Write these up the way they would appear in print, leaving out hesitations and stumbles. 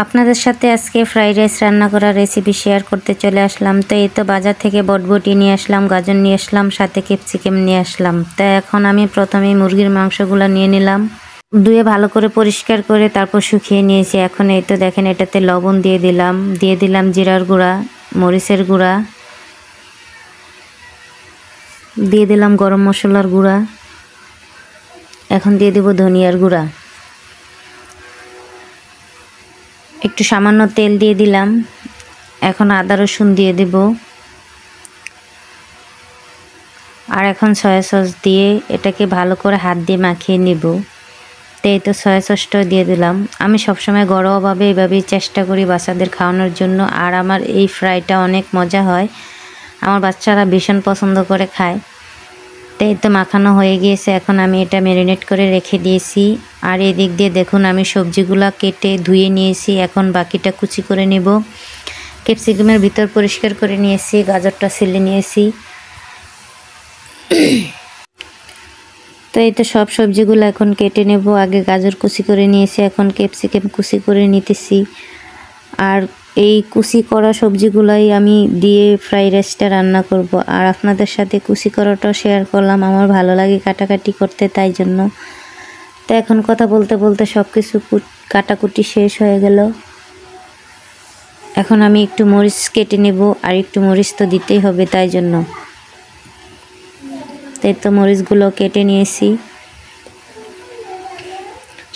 আপনাদের সাথে আজকে ফ্রাইড রাইস রান্না করার রেসিপি শেয়ার করতে চলে আসলাম। তো এই তো বাজার থেকে বটবটি নিয়ে আসলাম, গাজর নিয়ে আসলাম, সাথে ক্যাপসিকাম নিয়ে আসলাম। তো এখন আমি প্রথমেই মুরগির মাংসগুলো নিয়ে নিলাম, ধুয়ে ভালো করে পরিষ্কার করে তারপর শুকিয়ে নিয়েছি। এখন এই তো দেখেন এটাতে লবণ দিয়ে দিলাম জিরার গুঁড়া, মরিচের গুঁড়া, দিয়ে দিলাম গরম মশলার গুঁড়া, এখন দিয়ে দেব ধনিয়ার গুঁড়া, একটু সামান্য তেল দিয়ে দিলাম। এখন আদা রসুন দিয়ে দেব, আর এখন সয়া সস দিয়ে এটাকে ভালো করে হাত দিয়ে মাখিয়ে নেব। তো এই তো সয়া সসটাও দিয়ে দিলাম। আমি সবসময় ঘরোয়াভাবে এইভাবেই চেষ্টা করি বাচ্চাদের খাওয়ানোর জন্য, আর আমার এই ফ্রাইটা অনেক মজা হয়, আমার বাচ্চারা ভীষণ পছন্দ করে খায়। তো এই তো মাখানো হয়ে গিয়েছে, এখন আমি এটা ম্যারিনেট করে রেখে দিয়েছি। আর এই দিক দিয়ে দেখুন আমি সবজিগুলো কেটে ধুয়ে নিয়েছি, এখন বাকিটা কুচি করে নেব। ক্যাপসিকামের ভিতর পরিষ্কার করে নিয়েছি, গাজরটা ছিলে নিয়েছি। তো এই তো সব সবজিগুলো এখন কেটে নেব। আগে গাজর কুচি করে নিয়েছি, এখন ক্যাপসিকাম কুচি করে নিতেছি। আর এই কুচি করা সবজিগুলাই আমি দিয়ে ফ্রাইড রাইসটা রান্না করব। আর আপনাদের সাথে কুচি করাটাও শেয়ার করলাম, আমার ভালো লাগে কাটাকাটি করতে, তাই জন্য। তো এখন কথা বলতে বলতে সব কিছু কাটাকুটি শেষ হয়ে গেল। এখন আমি একটু মরিচ কেটে নেব, আর একটু মরিচ তো দিতেই হবে, তাই জন্য। তাই তো মরিচগুলো কেটে নিয়েছি,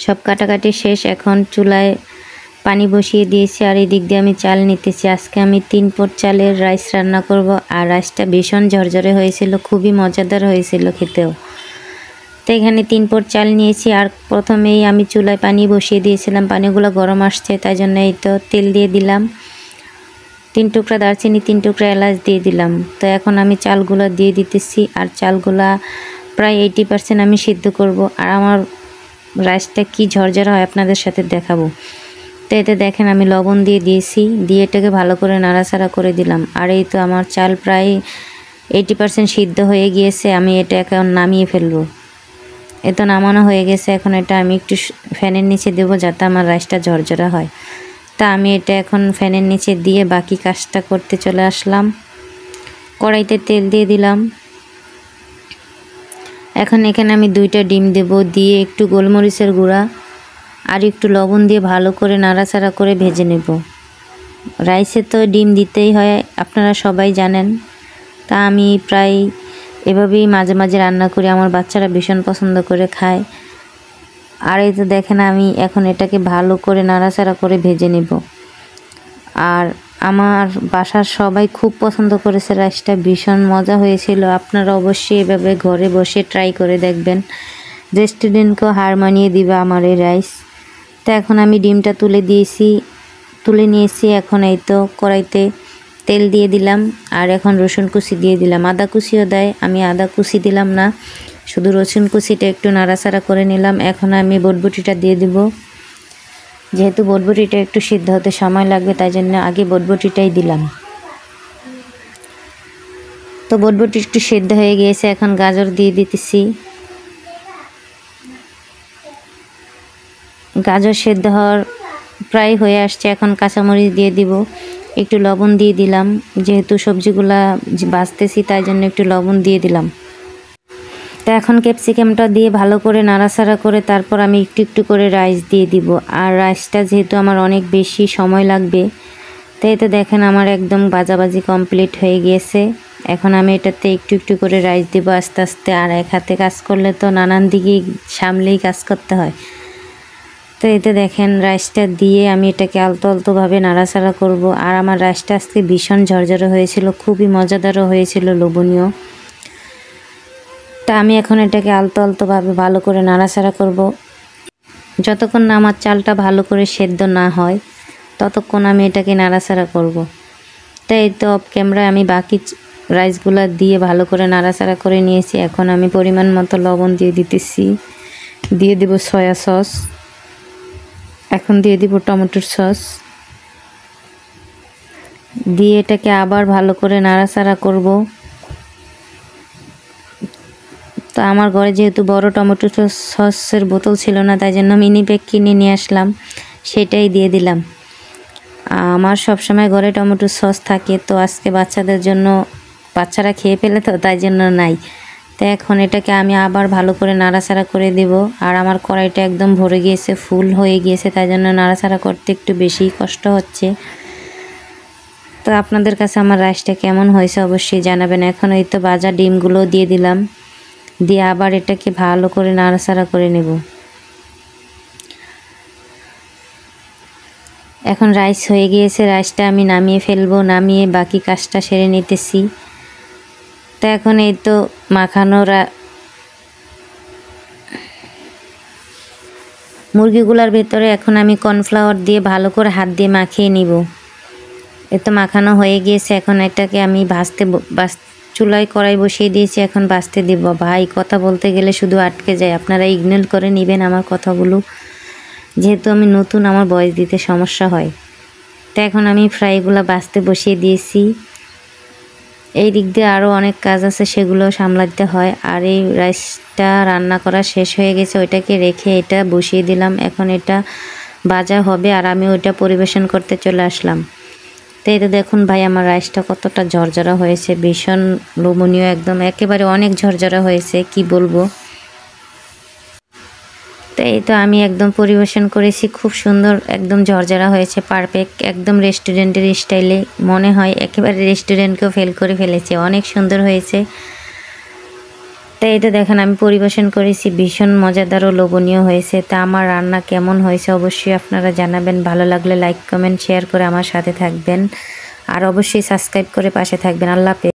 সব কাটাকাটি শেষ। এখন চুলায় পানি বসিয়ে দিয়েছি, আর এই দিক দিয়ে আমি চাল নিতেছি। আজকে আমি 3 পট চালের রাইস রান্না করব, আর রাইসটা ভীষণ ঝরঝরে হয়েছিল, খুবই মজাদার হয়েছিল খেতেও। তো এখানে 3 পট চাল নিয়েছি, আর প্রথমেই আমি চুলায় পানি বসিয়ে দিয়েছিলাম, পানিগুলো গরম আসছে, তাই জন্য এই তো তেল দিয়ে দিলাম, 3 টুকরা দারচিনি, 3 টুকরা এলাচ দিয়ে দিলাম। তো এখন আমি চালগুলো দিয়ে দিতেছি, আর চালগুলা প্রায় 80% আমি সিদ্ধ করব। আর আমার রাইসটা কি ঝরঝরা হয় আপনাদের সাথে দেখাবো। তো এতে দেখেন আমি লবণ দিয়ে দিয়েছি, দিয়ে এটাকে ভালো করে নাড়াচাড়া করে দিলাম। আর এই তো আমার চাল প্রায় 80% সিদ্ধ হয়ে গিয়েছে, আমি এটা এখন নামিয়ে ফেলবো। এ তো নামানো হয়ে গেছে, এখন এটা আমি একটু ফ্যানের নিচে দেবো যাতে আমার রাইসটা ঝরঝরা হয়। তা আমি এটা এখন ফ্যানের নিচে দিয়ে বাকি কাজটা করতে চলে আসলাম। কড়াইতে তেল দিয়ে দিলাম, এখন এখানে আমি 2টা ডিম দেব, দিয়ে একটু গোলমরিচের গুঁড়া আর একটু লবণ দিয়ে ভালো করে নাড়াচাড়া করে ভেজে নেব। রাইসে তো ডিম দিতেই হয়, আপনারা সবাই জানেন। তা আমি প্রায় এভাবেই মাঝে মাঝে রান্না করি, আমার বাচ্চারা ভীষণ পছন্দ করে খায়। আর এই তো দেখেন আমি এখন এটাকে ভালো করে নাড়াচাড়া করে ভেজে নেব। আর আমার বাসার সবাই খুব পছন্দ করেছে রাইসটা, ভীষণ মজা হয়েছিল। আপনারা অবশ্যই এভাবে ঘরে বসে ট্রাই করে দেখবেন, রেস্টুরেন্টকেও হার মানিয়ে দিবে আমার এই রাইস। তো এখন আমি ডিমটা তুলে নিয়েছি। এখন এই তো কড়াইতে তেল দিয়ে দিলাম, আর এখন রসুন কুচি দিয়ে দিলাম, আদা কুচিও দেয়, আমি আদা কুচি দিলাম না, শুধু রসুন কুচিটা একটু নাড়াচাড়া করে নিলাম। এখন আমি বটবটিটা দিয়ে দিব, যেহেতু বটবটিটা একটু সিদ্ধ হতে সময় লাগবে, তাই জন্য আগে বটবটিটাই দিলাম। তো বটবটি একটু সিদ্ধ হয়ে গিয়েছে, এখন গাজর দিয়ে দিতেছি। গাজর সিদ্ধ হওয়ার প্রায় হয়ে আসছে, এখন কাঁচামরিচ দিয়ে দিব, একটু লবণ দিয়ে দিলাম, যেহেতু সবজিগুলা ভাজতেছি তাই জন্য একটু লবণ দিয়ে দিলাম। তো এখন ক্যাপসিকামটা দিয়ে ভালো করে নাড়াচাড়া করে তারপর আমি একটু একটু করে রাইস দিয়ে দিব। আর রাইসটা যেহেতু আমার অনেক বেশি সময় লাগবে, তাই তো দেখেন আমার একদম ভাজাভাজি কমপ্লিট হয়ে গিয়েছে। এখন আমি এটাতে একটু একটু করে রাইস দিব আস্তে আস্তে, আর এক হাতে কাজ করলে তো নানান দিকেই সামলেই কাজ করতে হয়। তো এতে দেখেন রাইসটা দিয়ে আমি এটাকে আলতো আলতোভাবে নাড়াচাড়া করব। আর আমার রাইসটা আজকে ভীষণ ঝরঝরে হয়েছিল, খুবই মজাদারও হয়েছিল, লোভনীয়। তা আমি এখন এটাকে আলতো আলতোভাবে ভালো করে নাড়াচাড়া করব। যতক্ষণ না আমার চালটা ভালো করে সেদ্ধ না হয় ততক্ষণ আমি এটাকে নাড়াচাড়া করব। তাই এই তো অফ ক্যামেরায় আমি বাকি রাইসগুলো দিয়ে ভালো করে নাড়াচাড়া করে নিয়েছি। এখন আমি পরিমাণ মতো লবণ দিয়ে দিতেছি, দিয়ে দেব সয়া সস, এখন দিয়ে দিব টমেটোর সস, দিয়ে এটাকে আবার ভালো করে নাড়াচাড়া করব। তো আমার ঘরে যেহেতু বড় টমেটো সসের বোতল ছিল না, তাই জন্য মিনি প্যাক কিনে নিয়ে আসলাম, সেটাই দিয়ে দিলাম। আমার সবসময় ঘরে টমেটো সস থাকে, তো আজকে বাচ্চাদের জন্য, বাচ্চারা খেয়ে ফেলে তো তাই জন্য নাই। তো এখন এটাকে আমি আবার ভালো করে নাড়াচাড়া করে দেব। আর আমার কড়াইটা একদম ভরে গিয়েছে, ফুল হয়ে গিয়েছে, তাই জন্য নাড়াচাড়া করতে একটু বেশি কষ্ট হচ্ছে। তো আপনাদের কাছে আমার রাইসটা কেমন হয়েছে অবশ্যই জানাবেন। এখন এই তো ভাজা ডিমগুলো দিয়ে দিলাম, দিয়ে আবার এটাকে ভালো করে নাড়াচাড়া করে নেব। এখন রাইস হয়ে গিয়েছে, রাইসটা আমি নামিয়ে ফেলবো, নামিয়ে বাকি কাজটা সেরে নিতেছি। তো এখন এই তো মাখানোরা মুরগিগুলোর ভেতরে এখন আমি কর্নফ্লাওয়ার দিয়ে ভালো করে হাত দিয়ে মাখিয়ে নিব। এ তো মাখানো হয়ে গিয়েছে, এখন এটাকে আমি চুলায় কড়াই বসিয়ে দিয়েছি, এখন ভাজতে দিব। ভাই কথা বলতে গেলে শুধু আটকে যায়, আপনারা ইগনোর করে নেবেন আমার কথাগুলো, যেহেতু আমি নতুন, আমার ভয়েস দিতে সমস্যা হয়। তো এখন আমি ফ্রাইগুলো ভাজতে বসিয়ে দিয়েছি। এই দিক দিয়ে আরও অনেক কাজ আছে, সেগুলো সামলাতে হয়। আর এই রাইসটা রান্না করা শেষ হয়ে গেছে, ওইটাকে রেখে এটা বসিয়ে দিলাম। এখন এটা ভাজা হবে আর আমি ওইটা পরিবেশন করতে চলে আসলাম। তো এই তো দেখুন ভাই, আমার রাইসটা কতটা ঝরঝরা হয়েছে, ভীষণ লোভনীয়, একদম একেবারে অনেক ঝরঝরা হয়েছে, কি বলবো। তো এই তো আমি একদম পরিবেশন করেছি, খুব সুন্দর, একদম ঝরঝরা হয়েছে, পারফেক্ট, একদম রেস্টুরেন্টের স্টাইলে মনে হয়, একেবারে রেস্টুরেন্টকেও ফেল করে ফেলেছে, অনেক সুন্দর হয়েছে। তো এই তো দেখেন আমি পরিবেশন করেছি, ভীষণ মজাদার ও লোভনীয় হয়েছে। তা আমার রান্না কেমন হয়েছে অবশ্যই আপনারা জানাবেন। ভালো লাগলে লাইক কমেন্ট শেয়ার করে আমার সাথে থাকবেন, আর অবশ্যই সাবস্ক্রাইব করে পাশে থাকবেন। আল্লাহ হাফেজ।